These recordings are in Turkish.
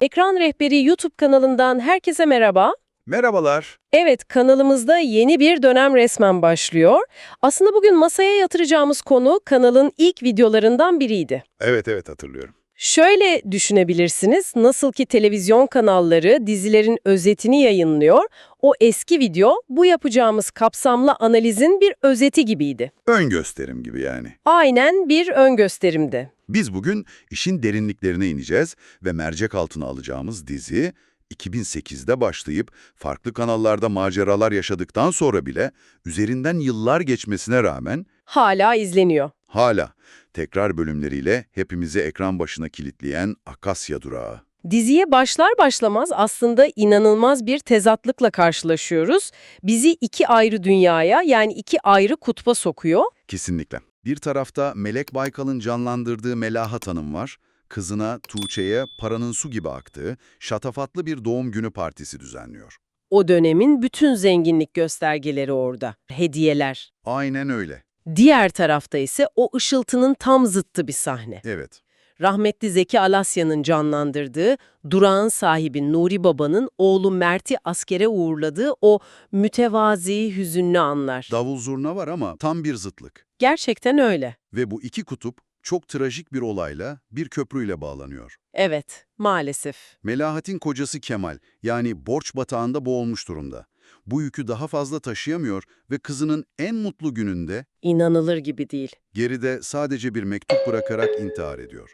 Ekran Rehberi YouTube kanalından herkese merhaba. Merhabalar. Evet, kanalımızda yeni bir dönem resmen başlıyor. Aslında bugün masaya yatıracağımız konu kanalın ilk videolarından biriydi. Evet hatırlıyorum. Şöyle düşünebilirsiniz, nasıl ki televizyon kanalları dizilerin özetini yayınlıyor, o eski video bu yapacağımız kapsamlı analizin bir özeti gibiydi. Ön gösterim gibi yani. Aynen bir ön gösterimdi. Biz bugün işin derinliklerine ineceğiz ve mercek altına alacağımız dizi 2008'de başlayıp farklı kanallarda maceralar yaşadıktan sonra bile üzerinden yıllar geçmesine rağmen Hala izleniyor. hala tekrar bölümleriyle hepimizi ekran başına kilitleyen Akasya Durağı. Diziye başlar başlamaz aslında inanılmaz bir tezatlıkla karşılaşıyoruz. Bizi iki ayrı dünyaya, yani iki ayrı kutba sokuyor. Kesinlikle. Bir tarafta Melek Baykal'ın canlandırdığı Melahat Hanım var. Kızına, Tuğçe'ye paranın su gibi aktığı, şatafatlı bir doğum günü partisi düzenliyor. O dönemin bütün zenginlik göstergeleri orada. Hediyeler. Aynen öyle. Diğer tarafta ise o ışıltının tam zıttı bir sahne. Evet. Rahmetli Zeki Alasya'nın canlandırdığı, durağın sahibi Nuri Baba'nın oğlu Mert'i askere uğurladığı o mütevazi, hüzünlü anlar. Davul zurna var ama tam bir zıtlık. Gerçekten öyle. Ve bu iki kutup çok trajik bir olayla, bir köprüyle bağlanıyor. Evet, maalesef. Melahat'in kocası Kemal, yani borç batağında boğulmuş durumda. Bu yükü daha fazla taşıyamıyor ve kızının en mutlu gününde İnanılır gibi değil. geride sadece bir mektup bırakarak intihar ediyor.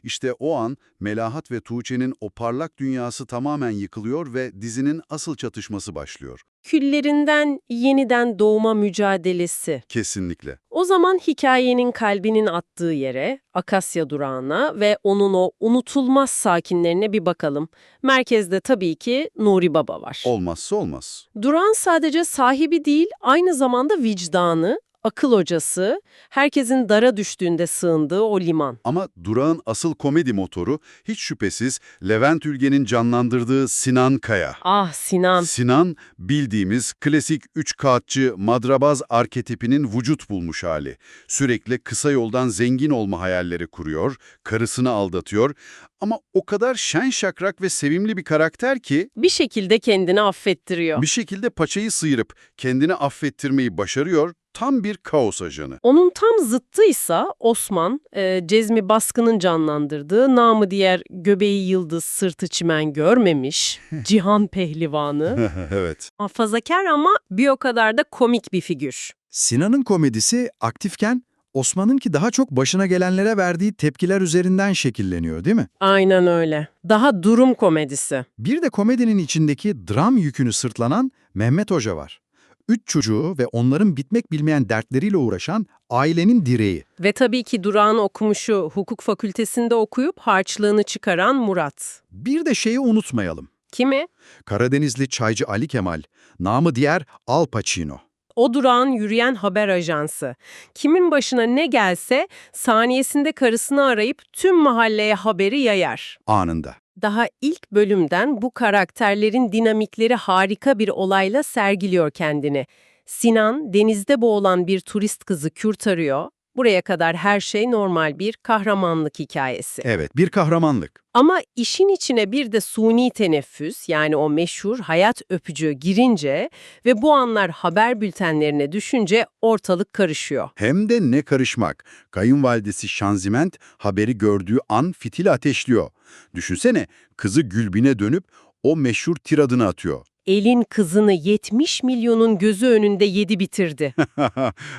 İşte o an Melahat ve Tuğçe'nin o parlak dünyası tamamen yıkılıyor ve dizinin asıl çatışması başlıyor. Küllerinden yeniden doğma mücadelesi. Kesinlikle. O zaman hikayenin kalbinin attığı yere, Akasya durağına ve onun o unutulmaz sakinlerine bir bakalım. Merkezde tabii ki Nuri Baba var. Olmazsa olmaz. Durağın sadece sahibi değil, aynı zamanda vicdanı, akıl hocası, herkesin dara düştüğünde sığındığı o liman. Ama durağın asıl komedi motoru hiç şüphesiz Levent Ülgen'in canlandırdığı Sinan Kaya. Ah Sinan. Sinan, bildiğimiz klasik üç kağıtçı madrabaz arketipinin vücut bulmuş hali. Sürekli kısa yoldan zengin olma hayalleri kuruyor, karısını aldatıyor ama o kadar şen şakrak ve sevimli bir karakter ki Bir şekilde kendini affettiriyor. bir şekilde paçayı sıyırıp kendini affettirmeyi başarıyor, tam bir kaos ajanı. Onun tam zıttıysa Osman, Cezmi Baskın'ın canlandırdığı, namı diğer göbeği yıldız sırtı çimen görmemiş, cihan pehlivanı. Evet. Muhafazakar ama bir o kadar da komik bir figür. Sinan'ın komedisi aktifken Osman'ınki daha çok başına gelenlere verdiği tepkiler üzerinden şekilleniyor, değil mi? Aynen öyle. Daha durum komedisi. Bir de komedinin içindeki dram yükünü sırtlanan Mehmet Hoca var. 3 çocuğu ve onların bitmek bilmeyen dertleriyle uğraşan ailenin direği. Ve tabii ki durağın okumuşu, hukuk fakültesinde okuyup harçlığını çıkaran Murat. Bir de şeyi unutmayalım. Kimi? Karadenizli çaycı Ali Kemal, namı diğer Al Pacino. O durağın yürüyen haber ajansı. Kimin başına ne gelse saniyesinde karısını arayıp tüm mahalleye haberi yayar. Anında. Daha ilk bölümden bu karakterlerin dinamikleri harika bir olayla sergiliyor kendini. Sinan, denizde boğulan bir turist kızı kurtarıyor. Buraya kadar her şey normal bir kahramanlık hikayesi. Evet, bir kahramanlık. Ama işin içine bir de suni teneffüs, yani o meşhur hayat öpücüğü girince ve bu anlar haber bültenlerine düşünce ortalık karışıyor. Hem de ne karışmak. Kayınvalidesi Şanziment haberi gördüğü an fitili ateşliyor. Düşünsene, kızı Gülbin'e dönüp o meşhur tiradını atıyor. Elin kızını 70 milyonun gözü önünde yedi bitirdi.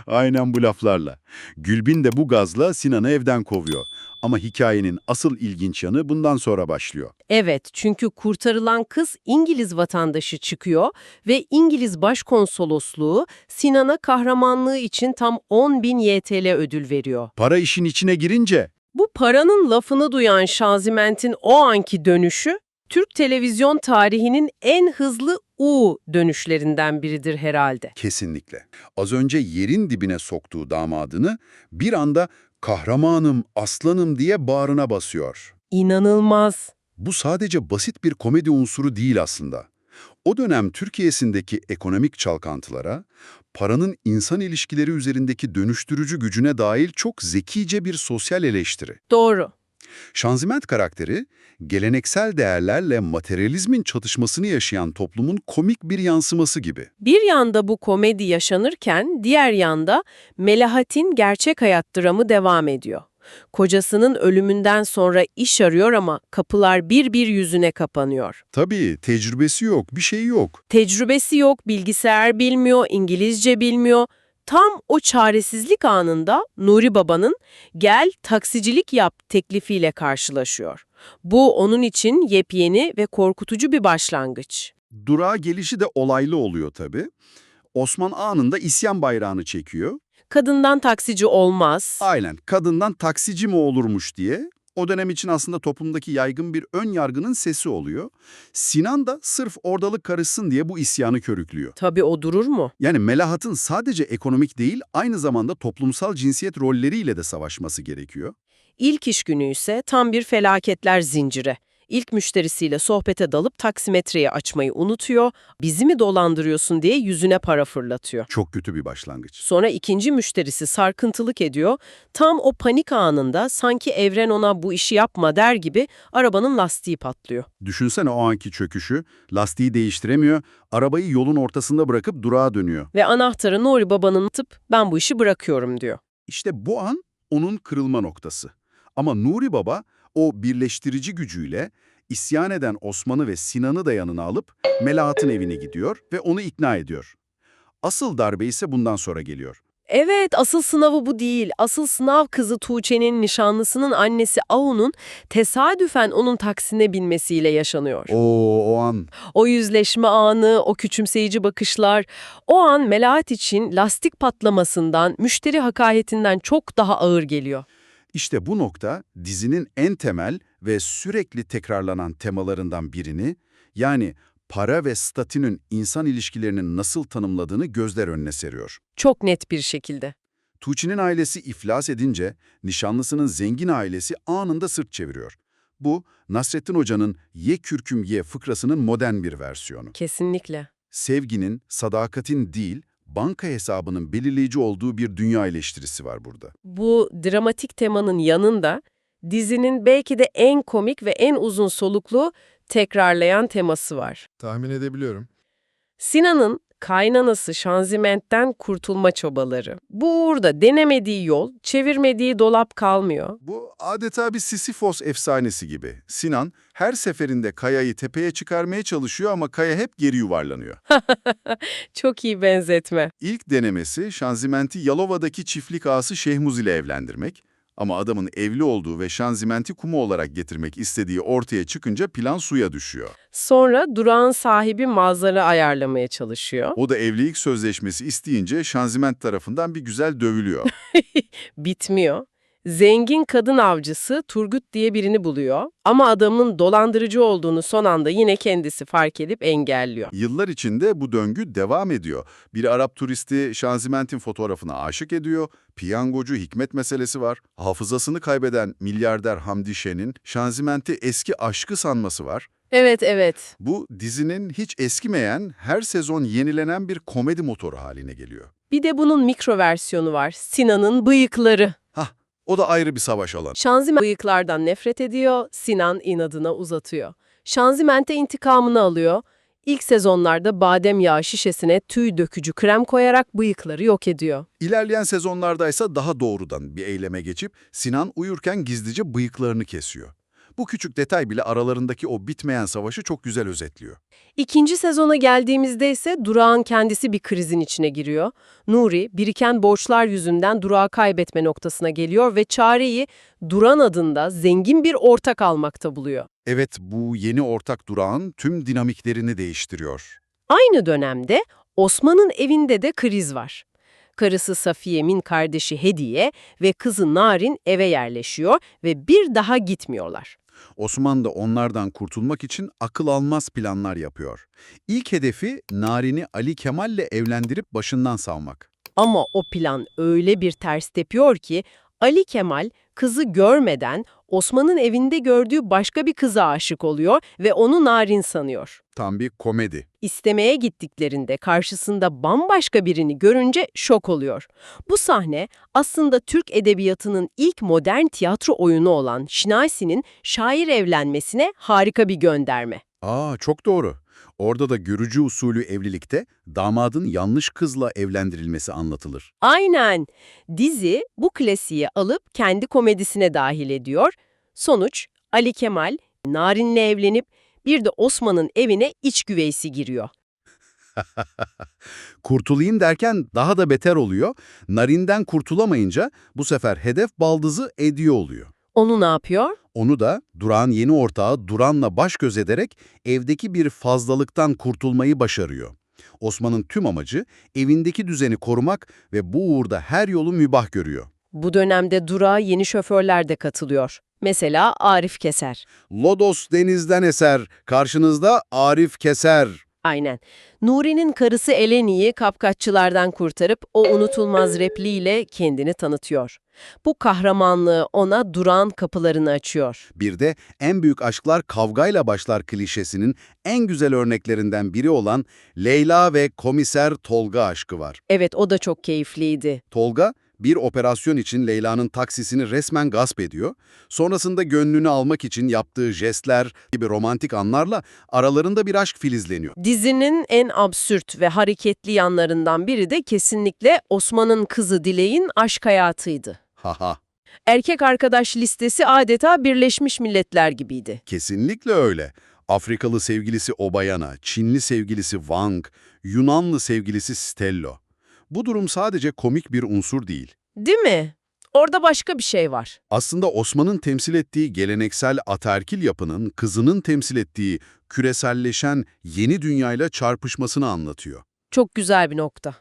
Aynen bu laflarla. Gülbin de bu gazla Sinan'ı evden kovuyor. Ama hikayenin asıl ilginç yanı bundan sonra başlıyor. Evet, çünkü kurtarılan kız İngiliz vatandaşı çıkıyor ve İngiliz Başkonsolosluğu Sinan'a kahramanlığı için tam 10.000 YTL ödül veriyor. Para işin içine girince Bu paranın lafını duyan Şanziment'in o anki dönüşü, Türk televizyon tarihinin en hızlı U dönüşlerinden biridir herhalde. kesinlikle. Az önce yerin dibine soktuğu damadını bir anda kahramanım, aslanım diye bağrına basıyor. İnanılmaz. Bu sadece basit bir komedi unsuru değil aslında. O dönem Türkiye'sindeki ekonomik çalkantılara, paranın insan ilişkileri üzerindeki dönüştürücü gücüne dair çok zekice bir sosyal eleştiri. Doğru. Şanziment karakteri, geleneksel değerlerle materyalizmin çatışmasını yaşayan toplumun komik bir yansıması gibi. Bir yanda bu komedi yaşanırken diğer yanda Melahat'in gerçek hayat dramı devam ediyor. Kocasının ölümünden sonra iş arıyor ama kapılar bir bir yüzüne kapanıyor. Tabii, tecrübesi yok, bir şey yok. Tecrübesi yok, bilgisayar bilmiyor, İngilizce bilmiyor. Tam o çaresizlik anında Nuri Baba'nın "gel taksicilik yap" teklifiyle karşılaşıyor. Bu onun için yepyeni ve korkutucu bir başlangıç. Durağa gelişi de olaylı oluyor tabii. Osman anında isyan bayrağını çekiyor. Kadından taksici olmaz. Aynen, kadından taksici mi olurmuş diye. O dönem için aslında toplumdaki yaygın bir ön yargının sesi oluyor. Sinan da sırf ordalık karışsın diye bu isyanı körüklüyor. Tabii o durur mu? Yani Melahat'ın sadece ekonomik değil, aynı zamanda toplumsal cinsiyet rolleriyle de savaşması gerekiyor. İlk iş günü ise tam bir felaketler zinciri. İlk müşterisiyle sohbete dalıp taksimetreyi açmayı unutuyor, "bizi mi dolandırıyorsun" diye yüzüne para fırlatıyor. Çok kötü bir başlangıç. Sonra ikinci müşterisi sarkıntılık ediyor. Tam o panik anında sanki evren ona "bu işi yapma" der gibi arabanın lastiği patlıyor. Düşünsene o anki çöküşü, lastiği değiştiremiyor, arabayı yolun ortasında bırakıp durağa dönüyor. Ve anahtarı Nuri Baba'nın atıp "ben bu işi bırakıyorum" diyor. İşte bu an onun kırılma noktası. Ama Nuri Baba o birleştirici gücüyle isyan eden Osman'ı ve Sinan'ı da yanına alıp Melahat'ın evine gidiyor ve onu ikna ediyor. Asıl darbe ise bundan sonra geliyor. Evet, asıl sınavı bu değil. Asıl sınav kızı Tuğçe'nin nişanlısının annesi Ahu'nun tesadüfen onun taksine binmesiyle yaşanıyor. O an O yüzleşme anı, o küçümseyici bakışlar, o an Melahat için lastik patlamasından, müşteri hakayetinden çok daha ağır geliyor. işte bu nokta dizinin en temel ve sürekli tekrarlanan temalarından birini, yani para ve statünün insan ilişkilerinin nasıl tanımladığını gözler önüne seriyor. Çok net bir şekilde. Tuğçe'nin ailesi iflas edince nişanlısının zengin ailesi anında sırt çeviriyor. Bu, Nasrettin Hoca'nın "ye kürküm ye" fıkrasının modern bir versiyonu. Kesinlikle. Sevginin, sadakatin değil, banka hesabının belirleyici olduğu bir dünya eleştirisi var burada. Bu dramatik temanın yanında dizinin belki de en komik ve en uzun soluklu tekrarlayan teması var. Tahmin edebiliyorum. Sinan'ın kaynanası Şanziment'ten kurtulma çabaları. Bu uğurda denemediği yol, çevirmediği dolap kalmıyor. Bu adeta bir Sisyphos efsanesi gibi. Sinan her seferinde kayayı tepeye çıkarmaya çalışıyor ama kaya hep geri yuvarlanıyor. Çok iyi benzetme. İlk denemesi Şanziment'i Yalova'daki çiftlik ağası Şehmuz ile evlendirmek. Ama adamın evli olduğu ve Şanziment'i kumu olarak getirmek istediği ortaya çıkınca plan suya düşüyor. Sonra durağın sahibi Mazhar'ı ayarlamaya çalışıyor. O da evlilik sözleşmesi isteyince Şanziment tarafından bir güzel dövülüyor. Bitmiyor. Zengin kadın avcısı Turgut diye birini buluyor ama adamın dolandırıcı olduğunu son anda yine kendisi fark edip engelliyor. Yıllar içinde bu döngü devam ediyor. Bir Arap turisti Şanziment'in fotoğrafına aşık ediyor. Piyangocu Hikmet meselesi var. Hafızasını kaybeden milyarder Hamdi Şen'in Şanziment'i eski aşkı sanması var. Evet. Bu dizinin hiç eskimeyen, her sezon yenilenen bir komedi motoru haline geliyor. Bir de bunun mikro versiyonu var. Sinan'ın bıyıkları. O da ayrı bir savaş alanı. Şanziment bıyıklardan nefret ediyor, Sinan inadına uzatıyor. Şanziment'e intikamını alıyor. İlk sezonlarda badem yağı şişesine tüy dökücü krem koyarak bıyıkları yok ediyor. İlerleyen sezonlardaysa daha doğrudan bir eyleme geçip Sinan uyurken gizlice bıyıklarını kesiyor. Bu küçük detay bile aralarındaki o bitmeyen savaşı çok güzel özetliyor. İkinci sezona geldiğimizde ise durağın kendisi bir krizin içine giriyor. Nuri, biriken borçlar yüzünden durağı kaybetme noktasına geliyor ve çareyi Duran adında zengin bir ortak almakta buluyor. Evet, bu yeni ortak durağın tüm dinamiklerini değiştiriyor. Aynı dönemde Osman'ın evinde de kriz var. Karısı Safiye'min kardeşi Hediye ve kızı Narin eve yerleşiyor ve bir daha gitmiyorlar. Osman da onlardan kurtulmak için akıl almaz planlar yapıyor. İlk hedefi Narin'i Ali Kemal'le evlendirip başından savmak. Ama o plan öyle bir ters tepiyor ki Ali Kemal kızı görmeden Osman'ın evinde gördüğü başka bir kıza aşık oluyor ve onu Narin sanıyor. Tam bir komedi. İstemeye gittiklerinde karşısında bambaşka birini görünce şok oluyor. Bu sahne aslında Türk edebiyatının ilk modern tiyatro oyunu olan Şinasi'nin şair evlenmesine harika bir gönderme. Çok doğru. Orada da görücü usulü evlilikte damadın yanlış kızla evlendirilmesi anlatılır. Aynen. Dizi bu klasiği alıp kendi komedisine dahil ediyor. Sonuç Ali Kemal Narin'le evlenip bir de Osman'ın evine iç güveysi giriyor. Kurtulayım derken daha da beter oluyor. Narin'den kurtulamayınca bu sefer hedef baldızı Ediye oluyor. Onu ne yapıyor? Onu da Durak'ın yeni ortağı Duran'la baş göz ederek evdeki bir fazlalıktan kurtulmayı başarıyor. Osman'ın tüm amacı evindeki düzeni korumak ve bu uğurda her yolu mübah görüyor. Bu dönemde Durak'a yeni şoförler de katılıyor. Mesela Arif Keser. Lodos denizden eser, karşınızda Arif Keser. Aynen. Nuri'nin karısı Eleni'yi kapkaççılardan kurtarıp o unutulmaz repliğiyle kendini tanıtıyor. Bu kahramanlığı ona Durak'ın kapılarını açıyor. Bir de en büyük aşklar kavgayla başlar klişesinin en güzel örneklerinden biri olan Leyla ve Komiser Tolga aşkı var. Evet, o da çok keyifliydi. Tolga, bir operasyon için Leyla'nın taksisini resmen gasp ediyor. Sonrasında gönlünü almak için yaptığı jestler gibi romantik anlarla aralarında bir aşk filizleniyor. Dizinin en absürt ve hareketli yanlarından biri de kesinlikle Osman'ın kızı Dilek'in aşk hayatıydı. Haha, Erkek arkadaş listesi adeta Birleşmiş Milletler gibiydi. kesinlikle öyle. Afrikalı sevgilisi Obayana, Çinli sevgilisi Wang, Yunanlı sevgilisi Stello. Bu durum sadece komik bir unsur değil. Değil mi? Orada başka bir şey var. Aslında Osman'ın temsil ettiği geleneksel ataerkil yapının kızının temsil ettiği küreselleşen yeni dünyayla çarpışmasını anlatıyor. Çok güzel bir nokta.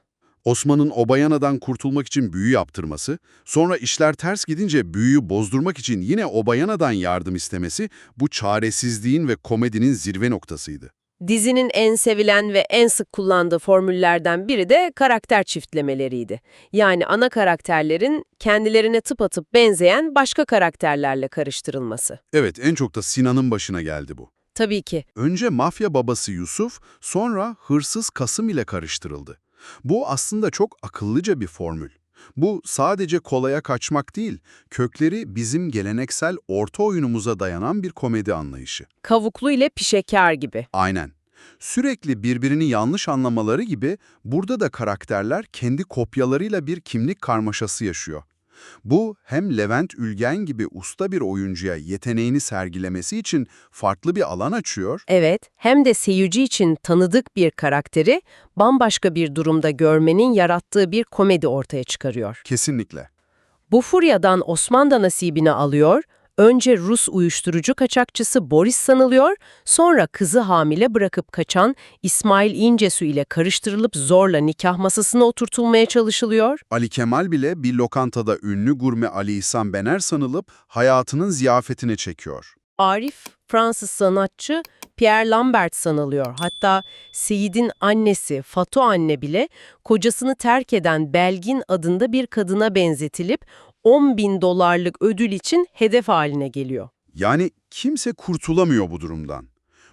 Osman'ın Obayana'dan kurtulmak için büyü yaptırması, sonra işler ters gidince büyüyü bozdurmak için yine Obayana'dan yardım istemesi bu çaresizliğin ve komedinin zirve noktasıydı. Dizinin en sevilen ve en sık kullandığı formüllerden biri de karakter çiftlemeleriydi. Yani ana karakterlerin kendilerine tıpatıp benzeyen başka karakterlerle karıştırılması. Evet, en çok da Sinan'ın başına geldi bu. Tabii ki. Önce mafya babası Yusuf, sonra hırsız Kasım ile karıştırıldı. Bu aslında çok akıllıca bir formül. Bu sadece kolaya kaçmak değil, kökleri bizim geleneksel orta oyunumuza dayanan bir komedi anlayışı. Kavuklu ile pişekar gibi. Aynen. Sürekli birbirini yanlış anlamaları gibi burada da karakterler kendi kopyalarıyla bir kimlik karmaşası yaşıyor. Bu hem Levent Ülgen gibi usta bir oyuncuya yeteneğini sergilemesi için farklı bir alan açıyor, Evet, hem de seyirci için tanıdık bir karakteri bambaşka bir durumda görmenin yarattığı bir komedi ortaya çıkarıyor. kesinlikle. Bu furyadan Osman da nasibini alıyor, önce Rus uyuşturucu kaçakçısı Boris sanılıyor, sonra kızı hamile bırakıp kaçan İsmail İncesu ile karıştırılıp zorla nikah masasına oturtulmaya çalışılıyor. Ali Kemal bile bir lokantada ünlü gurme Ali İhsan Bener sanılıp hayatının ziyafetine çekiyor. Arif, Fransız sanatçı Pierre Lambert sanılıyor. Hatta Seyit'in annesi Fato anne bile kocasını terk eden Belgin adında bir kadına benzetilip $10.000 ödül için hedef haline geliyor. Yani kimse kurtulamıyor bu durumdan.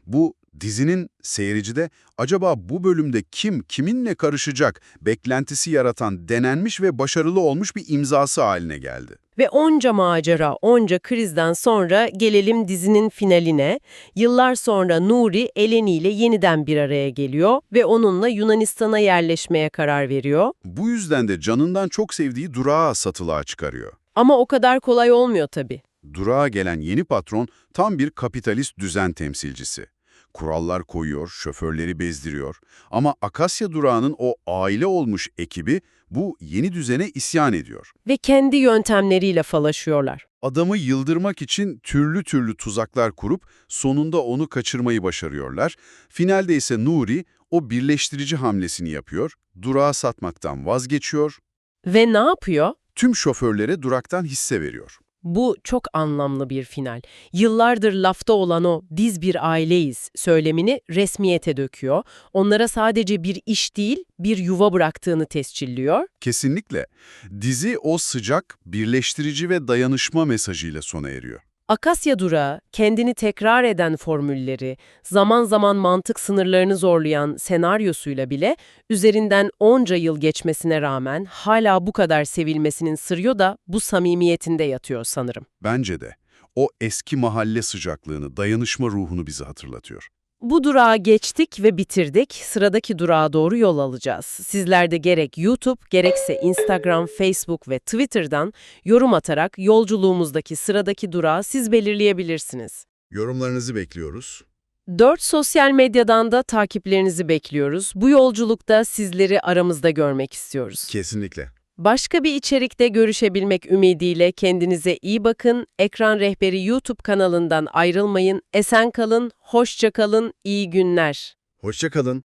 Bu dizinin seyircide acaba bu bölümde kim kiminle karışacak beklentisi yaratan denenmiş ve başarılı olmuş bir imzası haline geldi. Ve onca macera, onca krizden sonra gelelim dizinin finaline. Yıllar sonra Nuri, Eleni ile yeniden bir araya geliyor ve onunla Yunanistan'a yerleşmeye karar veriyor. Bu yüzden de canından çok sevdiği Durak'ı satılığa çıkarıyor. Ama o kadar kolay olmuyor tabii. Durak'a gelen yeni patron tam bir kapitalist düzen temsilcisi. Kurallar koyuyor, şoförleri bezdiriyor. Ama Akasya Durağı'nın o aile olmuş ekibi bu yeni düzene isyan ediyor. Ve kendi yöntemleriyle falaşıyorlar. Adamı yıldırmak için türlü türlü tuzaklar kurup sonunda onu kaçırmayı başarıyorlar. Finalde ise Nuri o birleştirici hamlesini yapıyor, Durak'ı satmaktan vazgeçiyor, Ve ne yapıyor? tüm şoförlere Durak'tan hisse veriyor. Bu çok anlamlı bir final. Yıllardır lafta olan o "biz bir aileyiz" söylemini resmiyete döküyor. Onlara sadece bir iş değil, bir yuva bıraktığını tescilliyor. Kesinlikle. Dizi o sıcak, birleştirici ve dayanışma mesajıyla sona eriyor. Akasya Durağı, kendini tekrar eden formülleri, zaman zaman mantık sınırlarını zorlayan senaryosuyla bile üzerinden onca yıl geçmesine rağmen hala bu kadar sevilmesinin sırrı da bu samimiyetinde yatıyor sanırım. Bence de. O eski mahalle sıcaklığını, dayanışma ruhunu bize hatırlatıyor. Bu durağı geçtik ve bitirdik. Sıradaki durağa doğru yol alacağız. Sizler de gerek YouTube, gerekse Instagram, Facebook ve Twitter'dan yorum atarak yolculuğumuzdaki sıradaki durağı siz belirleyebilirsiniz. Yorumlarınızı bekliyoruz. 4 sosyal medyadan da takiplerinizi bekliyoruz. Bu yolculukta sizleri aramızda görmek istiyoruz. Kesinlikle. Başka bir içerikte görüşebilmek ümidiyle kendinize iyi bakın. Ekran Rehberi YouTube kanalından ayrılmayın. Esen kalın, hoşça kalın, iyi günler. Hoşça kalın.